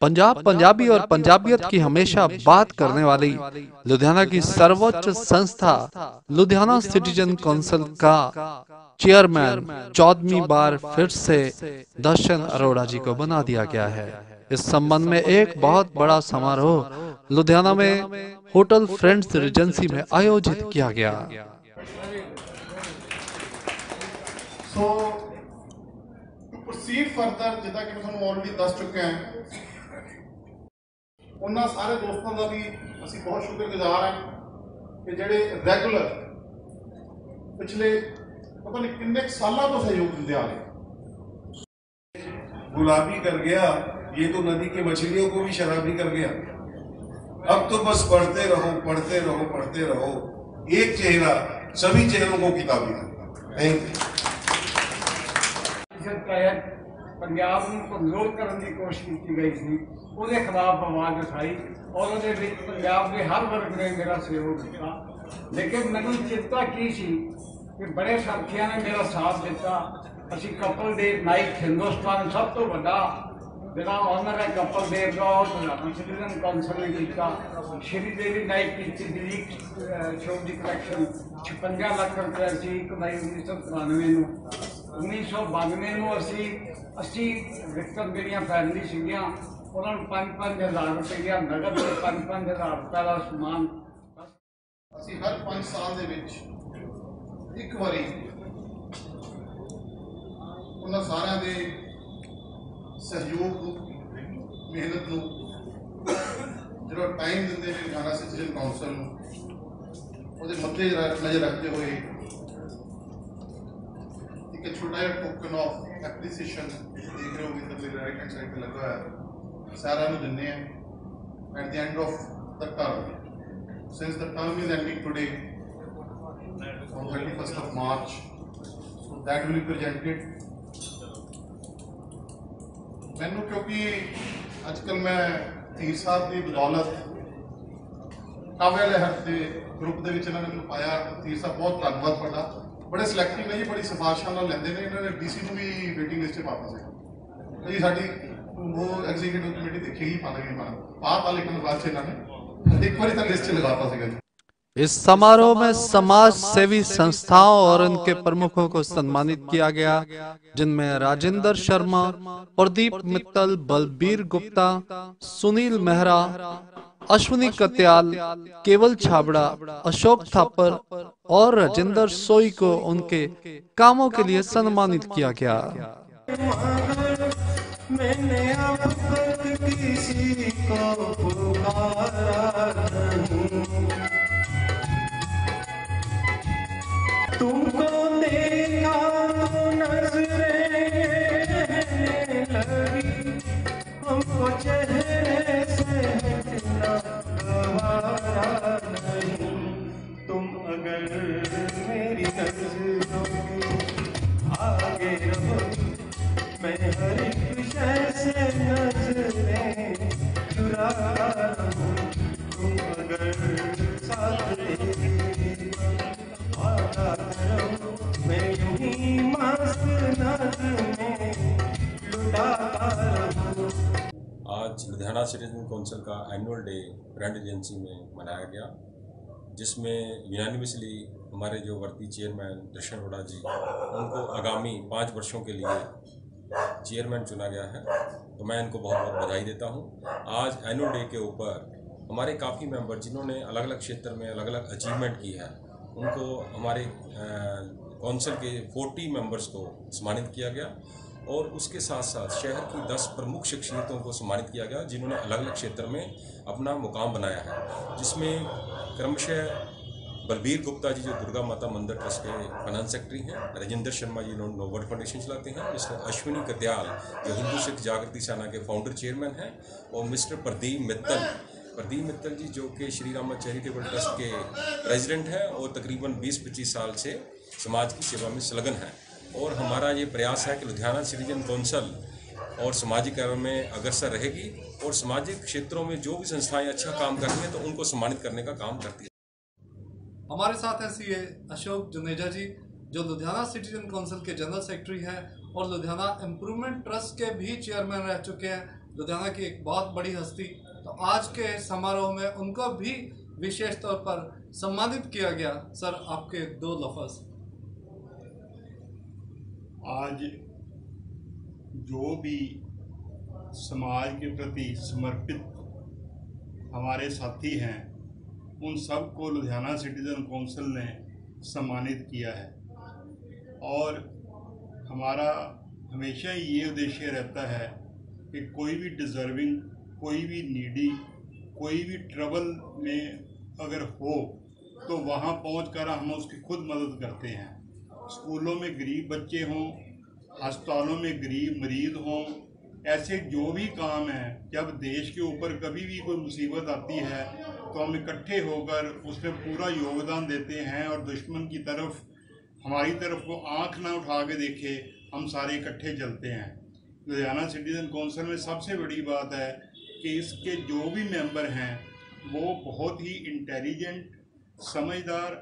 पंजाब, पंजाबी और पंजाबियत की हमेशा बात करने वाली लुधियाना की सर्वोच्च संस्था लुधियाना सिटीजन काउंसिल का चेयरमैन 14वीं बार फिर से दर्शन अरोड़ा जी को बना दिया गया है। इस संबंध में एक बहुत बड़ा समारोह लुधियाना में होटल फ्रेंड्स रिजेंसी में आयोजित किया गया। सो टू प्रोसीड फर्दर, जिदा कि मैं तुहानू ऑलरेडी दस चुके हैं, उन्होंने सारे दोस्तों का भी असी बहुत शुक्रगुजार हैं कि जेडे रेगुलर पिछले पता नहीं किन्ने सालों तो सहयोग देते आ रहे। गुलाबी कर गया ये तो नदी की मछलियों को भी शराबी कर गया। अब तो बस पढ़ते रहो पढ़ते रहो पढ़ते रहो, एक चेहरा सभी चेहरों को किताबी करता। Thank you. पंजाब को कमजोर करने की कोशिश की गई थी, उसके खिलाफ आवाज उठाई और पंजाब के हर वर्ग ने मेरा सहयोग दिया। लेकिन मैंने चिंता की सी कि बड़े साथियों ने मेरा साथ दिता। असी कपल डे नाइट हिंदुस्तान सब तो बड़ा जिला ऑनर है कपल डे का और सिटीजन काउंसिल ने किया। श्री देवी नाइट की दिलीप शो की कलैक्शन 56 लाख रुपये सी 1 मई 1993 1992 असी 80 विक्टम जड़िया फैमिली सीगियां उन्होंने 5-5 हज़ार रुपया नगद 5-5 हज़ार रुपये का समान असी हर 5 साल दे विच एक बारी उन्होंने सारे दे सहयोग मेहनत जो टाइम देंगे लुधियाना सिटीजन काउंसिल वो मद्दे नज़र रखते हुए एक छोटा जिहा टोकन ऑफ एप्रीसिएशन देख रहे हो इधर राइट हैंड साइड पे लगा है सारा नु दिन्ने हैं at the end of the term. Since the term is ending today on 31st of March, so that will be presented। मैनू क्योंकि आजकल मैं तीर साहब की बदौलत काव्या लहर के ग्रुप के इन्होंने मैं पाया। तीर साहब बहुत धन्यवाद तुहाडा, बड़े सिलेक्टिव ने जी, बड़ी सिफारिशों लेंदे ने। इन्होंने डीसी को भी वेटिंग लिस्ट पाता से जी साडी वो एग्जीक्यूटिव कमेटी देखेगी पालेगी पाता, लेकिन बाद से इन्होंने एक बार तो लिस्ट लगाता सीगा। इस समारोह में समाज सेवी संस्थाओं और उनके प्रमुखों को सम्मानित किया गया, जिनमें राजेंद्र शर्मा, प्रदीप मित्तल, बलबीर गुप्ता, सुनील मेहरा, अश्विनी कत्याल, केवल छाबड़ा, अशोक थापर और राजेंद्र सोई को उनके कामों के लिए सम्मानित किया गया। मैंने अब तक किसी को पुकारा नहीं, तुमको देखा तो नजरें लगी, हमको चेहरे से हटना गवारा नहीं। तुम अगर मेरी नजरों के आगे रहो, मैं हर एक शय से नजरें चुरा लूं। तुम अगर साथ मैं यूं ही मस्त नज़में लुटा लूं। आज लुधियाना सिटीजन काउंसिल का एनुअल डे फ्रेंड एजेंसी में मनाया गया, जिसमें यूनानिमसली हमारे जो वर्दी चेयरमैन दर्शन अरोड़ा जी, उनको आगामी 5 वर्षों के लिए चेयरमैन चुना गया है। तो मैं इनको बहुत बहुत बधाई देता हूँ। आज एनुअल डे के ऊपर हमारे काफ़ी मेंबर जिन्होंने अलग अलग क्षेत्र में अलग अलग अचीवमेंट की है, उनको हमारे काउंसिल के 40 मेंबर्स को सम्मानित किया गया और उसके साथ साथ शहर की 10 प्रमुख शख्सियतों को सम्मानित किया गया जिन्होंने अलग अलग क्षेत्र में अपना मुकाम बनाया है, जिसमें क्रमशः बलबीर गुप्ता जी जो दुर्गा माता मंदिर ट्रस्ट के फाइनेंस सेक्रेटरी हैं, राजेंद्र शर्मा जी नोबल फाउंडेशन चलाते हैं, मिस्टर अश्विनी कत्याल जो हिंदू सिख जागृति सेना के फाउंडर चेयरमैन हैं, और मिस्टर प्रदीप मित्तल जी जो कि श्री रामा चैरिटेबल ट्रस्ट के प्रेसिडेंट हैं और तकरीबन 20-25 साल से समाज की सेवा में संलग्न हैं। और हमारा ये प्रयास है कि लुधियाना सिटीजन काउंसिल और सामाजिक कार्यों में अग्रसर रहेगी और सामाजिक क्षेत्रों में जो भी संस्थाएं अच्छा काम कर रही हैं तो उनको सम्मानित करने का काम करती है। हमारे साथ हैं सीए अशोक जुनेजा जी, जो लुधियाना सिटीजन काउंसिल के जनरल सेक्रेटरी हैं और लुधियाना इम्प्रूवमेंट ट्रस्ट के भी चेयरमैन रह चुके हैं। लुधियाना की एक बहुत बड़ी हस्ती, तो आज के समारोह में उनको भी विशेष तौर पर सम्मानित किया गया। सर, आपके 2 लफ्ज़। आज जो भी समाज के प्रति समर्पित हमारे साथी हैं, उन सबको लुधियाना सिटीजन काउंसिल ने सम्मानित किया है। और हमारा हमेशा ये उद्देश्य रहता है कि कोई भी डिज़र्विंग, कोई भी नीडी, कोई भी ट्रबल में अगर हो तो वहाँ पहुंचकर हम उसकी खुद मदद करते हैं। स्कूलों में गरीब बच्चे हों, अस्पतालों में गरीब मरीज हों, ऐसे जो भी काम हैं, जब देश के ऊपर कभी भी कोई मुसीबत आती है तो हम इकट्ठे होकर उसमें पूरा योगदान देते हैं। और दुश्मन की तरफ, हमारी तरफ को आंख ना उठा के देखे, हम सारे इकट्ठे चलते हैं। लुधियाना सिटीजन काउंसिल में सबसे बड़ी बात है कि इसके जो भी मेंबर हैं वो बहुत ही इंटेलिजेंट, समझदार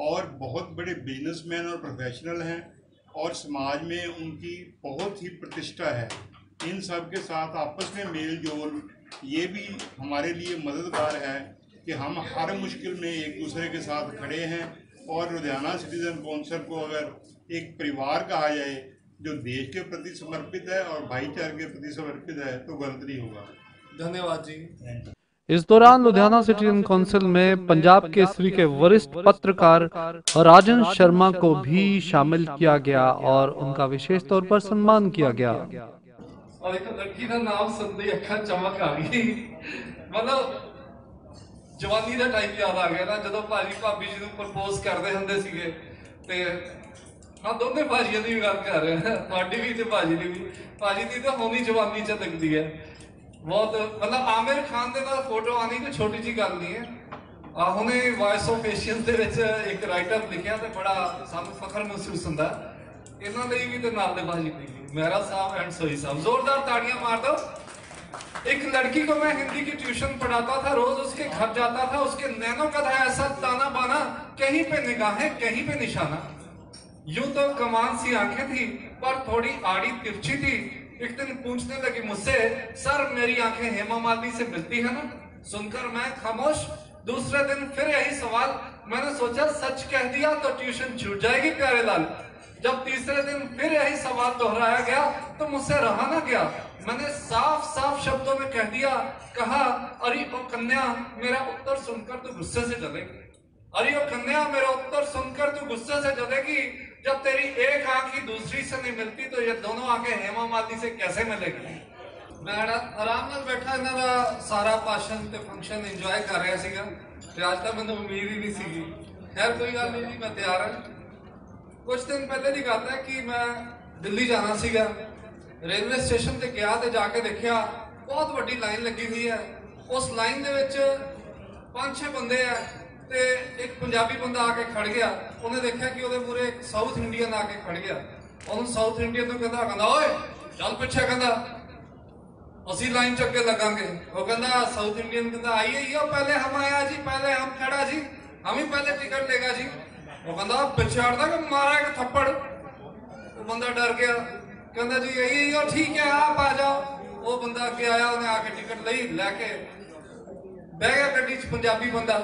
और बहुत बड़े बिजनेसमैन और प्रोफेशनल हैं, और समाज में उनकी बहुत ही प्रतिष्ठा है। इन सब के साथ आपस में मेल जोल ये भी हमारे लिए मददगार है कि हम हर मुश्किल में एक दूसरे के साथ खड़े हैं। और लुधियाना सिटीजन काउंसिल को अगर एक परिवार कहा जाए जो देश के प्रति समर्पित है और भाईचारे के प्रति समर्पित है तो गलत नहीं होगा। धन्यवाद जी। इस दौरान लुधियाना सिटीजन काउंसिल में पंजाब केसरी के वरिष्ठ पत्रकार राजन शर्मा को भी शामिल किया गया और उनका विशेष तौर पर सम्मान किया गया। और एक लड़की का नाम सुनते अखा चमक आ गई, मतलब जवानी का टाइम याद आ गया ना, जो भाजी भाभी जी को प्रपोज करते होंगे सीगे। ते हाँ, दोनों भाजियों की गल कर रहे हैं, थोड़ी भी ते भाजी की भी। भाजी की तो होनी जवानी च लगती है बहुत, मतलब आमिर खान के नाल फोटो आनी कोई छोटी जी गल नहीं है। हुणे वॉइस ऑफ एशियन दे विच एक राइटर लिखिया ते बड़ा सानू फखर महसूस हुंदा। इन्हां लई भी ते नाल दे भाजी लई भी, मेहरा साहब एंड सोही साहब, जोरदार ताड़ियां मार दो। एक लड़की को मैं हिंदी की ट्यूशन पढ़ाता था, रोज उसके घर जाता था, उसके नैनों का था ऐसा ताना बाना, कहीं पे निगाहें कहीं पे निशाना। यूं तो कमान सी आंखें थी पर थोड़ी आड़ी तिरछी थी। एक दिन पूछने लगी मुझसे, सर मेरी आंखें हेमा मालिनी से मिलती है ना? सुनकर मैं खामोश। दूसरे दिन फिर यही सवाल। मैंने सोचा सच कह दिया तो ट्यूशन छूट जाएगी प्यारे लाल। जब तीसरे दिन फिर यही सवाल दोहराया गया तो मुझसे रहा ना गया। मैंने साफ साफ शब्दों में कह दिया, कहा, अरे ओ कन्या मेरा उत्तर सुनकर तू गुस्से से जलेगी। अरे ओ कन्या मेरा उत्तर सुनकर तू गुस्से से जलेगी। जब तेरी एक आंख ही दूसरी से नहीं मिलती तो ये दोनों आंखें हेमा मालिनी से कैसे मिलेगी? मैं आराम नाल बैठा इन्हां दा सारा भाषण ते फंक्शन इंजॉय कर रहा सीगा ते आज तक मैंने उम्मीद ही नहीं सीगी। खैर कोई गल नहीं जी, मैं तैयार हां। कुछ दिन पहले की गल है कि मैं दिल्ली जाना सीगा। रेलवे स्टेशन ते गया ते जाके देखिया बहुत वड्डी लाइन लगी हुई है। उस लाइन दे विच 5-6 बंदे है ते एक पंजाबी बंदा आके खड़ गया। उन्हें देखा कि उहदे मूहरे एक साउथ इंडियन आके खड़ गया। उन्होंने साउथ इंडियन नूं कहंदा ओए चल पिछे, कहंदा असी लाइन च अगे लगांगे। वो कहंदा साउथ इंडियन कहंदा आइए पहले हम आया जी, पहले हम खड़ा जी, हम ही पहले टिकट लेगा जी। वो कहंदा पीछे हटदा कि मारा एक थप्पड़। वो बंदा डर गया, कहंदा जी यही ठीक है आप आ जाओ। वो बंदा अगे आया, उन्हें आके टिकट लई, लैके बह गया गड्डी च पंजाबी बंदा।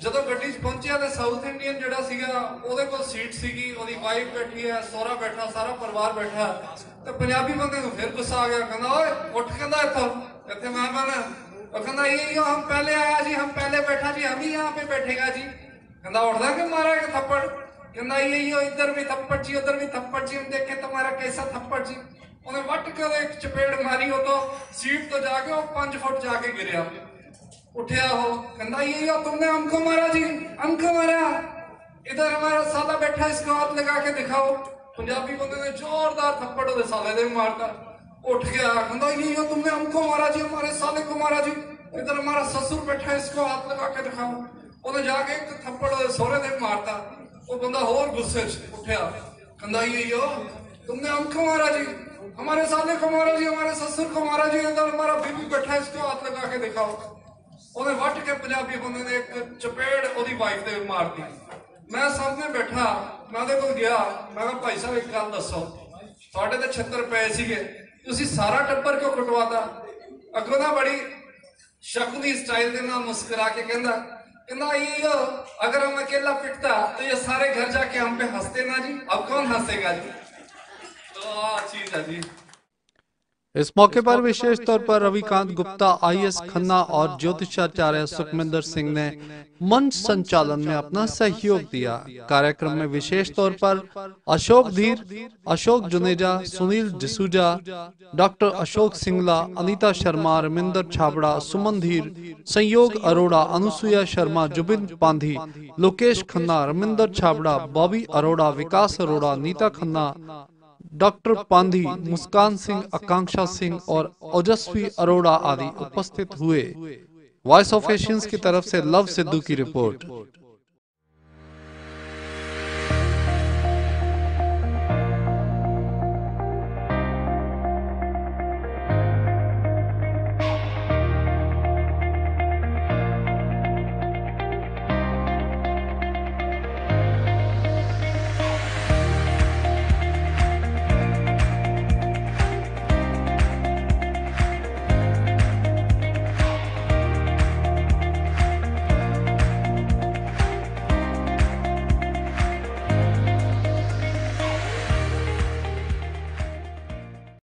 ਜਦੋਂ ਗੱਡੀ 'ਚ ਪਹੁੰਚਿਆ ਤੇ ਸਾਊਥ ਇੰਡੀਅਨ ਜਿਹੜਾ ਸੀਗਾ ਉਹਦੇ ਕੋਲ ਸੀਟ ਸੀਗੀ, ਉਹਦੀ ਵਾਈਫ ਬੈਠੀ ਹੈ, ਸਹੁਰਾ ਬੈਠਾ, ਸਾਰਾ ਪਰਿਵਾਰ ਬੈਠਾ। ਤੇ ਪੰਜਾਬੀ ਬੰਦੇ ਨੂੰ ਫਿਰ ਗੁੱਸਾ ਆ ਗਿਆ, ਕਹਿੰਦਾ ਓਏ ਉੱਠ, ਕਹਿੰਦਾ ਇੱਥੇ ਮਹਿਮਾਨ ਹੈ। ਉਹ ਕਹਿੰਦਾ ਇਹ ਹਮ ਪਹਿਲੇ ਆਇਆ ਜੀ, हम पहले बैठा जी, हम ही यहाँ पे बैठेगा जी। कहता उठदा कि मारा एक थप्पड़। कहता ये इधर भी थप्पड़ जी, उधर भी थप्पड़ जी, देखे तुम्हारा कैसा थप्पड़ जी। उन्हें वट कर एक चपेड़ मारी, वो तो सीट तो जाके वो 5 फुट जाके गिरया। उठिया हो, कहता ये तुमने हमको मारा जी, हमको मारा। इधर हमारा साला बैठा, इसको हाथ लगा के दिखाओ। पंजाबी बंदे ने जोरदार थप्पड़ उधर साले दे मारता। उठ गया, कहता ये तुमने हमको मारा जी, हमारे साले को मारा जी। इधर हमारा ससुर बैठा, इसको हाथ लगा के दिखाओ। उन्हें जाके एक थप्पड़ उधर सोहरे दे मारता। वो बंदा होर गुस्से च उठिया, कहता ये तुमने हमको मारा जी, हमारे साले को मारा जी, हमारे ससुर को मारा जी। इधर हमारा बीबी बैठा, इसको हाथ लगा के दिखाओ। ਉਹਨੇ ਵੱਟ ਕੇ ਪੰਜਾਬੀ ਬੰਦੇ ਨੇ ਇੱਕ ਚਪੇੜ ਉਹਦੀ ਵਾਈਫ ਤੇ ਮਾਰਤੀ। ਮੈਂ ਸਾਹਮਣੇ ਬੈਠਾ, ਮੈਂ ਉਹਦੇ ਕੋਲ ਗਿਆ, ਮੈਂ ਕਿਹਾ ਭਾਈ ਸਾਹਿਬ ਇੱਕ ਗੱਲ ਦੱਸੋ, ਤੁਹਾਡੇ ਤੇ 76 ਪਏ ਸੀਗੇ, ਤੁਸੀਂ ਸਾਰਾ ਟੱਬਰ ਕਿਉਂ ਕਟਵਾਤਾ? अगों ना बड़ी शकुनी स्टाइल के नाम मुस्कुरा के कहना ये अगर हम अकेला पिटता तो ये सारे घर जाके हम पे हंसते ना जी, अब कौन हंसेगा जी। तो चीज है जी। इस मौके पर विशेष तौर पर रविकांत गुप्ता, IS खन्ना और ज्योतिषाचार्य सुखमिंदर सिंह ने मंच संचालन में अपना सहयोग दिया। कार्यक्रम में विशेष तौर पर अशोक धीर, अशोक जुनेजा, सुनील डिसूजा, डॉक्टर अशोक सिंगला, अनीता शर्मा, रमिंदर छाबड़ा, सुमन धीर, संयोग अरोड़ा, अनुसुईया शर्मा, जुबिन पांधी, लोकेश खन्ना, रमिंदर छाबड़ा, बॉबी अरोड़ा, विकास अरोड़ा, नीता खन्ना, डॉक्टर पांधी, मुस्कान सिंह, आकांक्षा सिंह और ओजस्वी अरोड़ा आदि उपस्थित हुए। वॉइस ऑफ एशियंस की तरफ से लव सिद्धू की रिपोर्ट।